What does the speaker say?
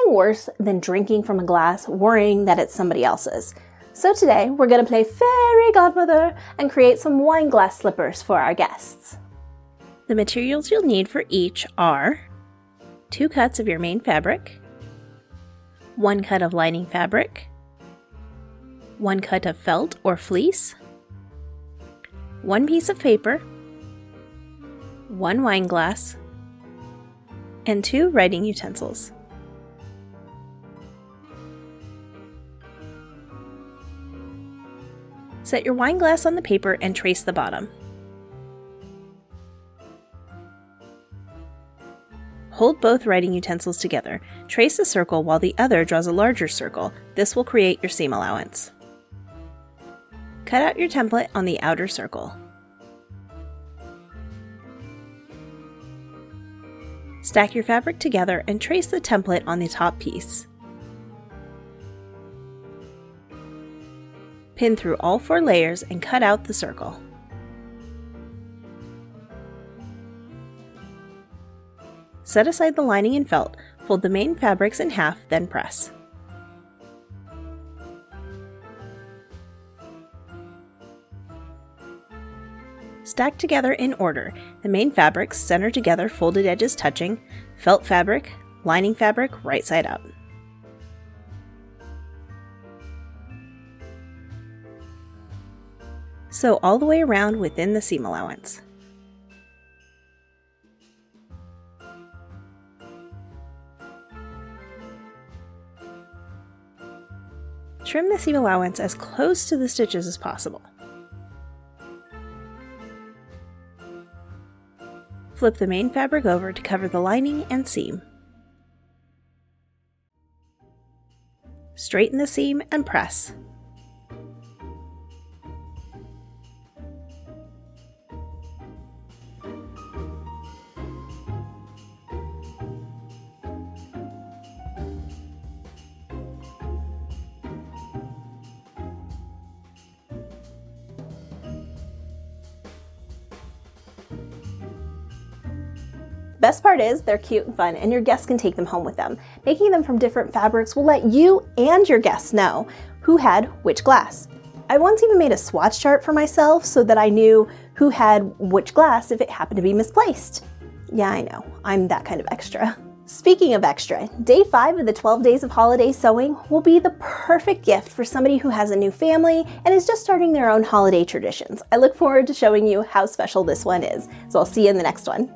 nothing worse than drinking from a glass worrying that it's somebody else's. So today we're going to play fairy godmother and create some wine glass slippers for our guests. The materials you'll need for each are 2 cuts of your main fabric, 1 cut of lining fabric, 1 cut of felt or fleece, 1 piece of paper, 1 wine glass, and 2 writing utensils. Set your wine glass on the paper and trace the bottom. Hold both writing utensils together. Trace a circle while the other draws a larger circle. This will create your seam allowance. Cut out your template on the outer circle. Stack your fabric together and trace the template on the top piece. Pin through all 4 layers and cut out the circle. Set aside the lining and felt, fold the main fabrics in half, then press. Stack together in order, the main fabrics center together, folded edges touching, felt fabric, lining fabric right side up. Sew all the way around within the seam allowance. Trim the seam allowance as close to the stitches as possible. Flip the main fabric over to cover the lining and seam. Straighten the seam and press. Best part is they're cute and fun, and your guests can take them home with them. Making them from different fabrics will let you and your guests know who had which glass. I once even made a swatch chart for myself so that I knew who had which glass if it happened to be misplaced. Yeah, I know, I'm that kind of extra. Speaking of extra, day 5 of the 12 days of holiday sewing will be the perfect gift for somebody who has a new family and is just starting their own holiday traditions. I look forward to showing you how special this one is, so I'll see you in the next one.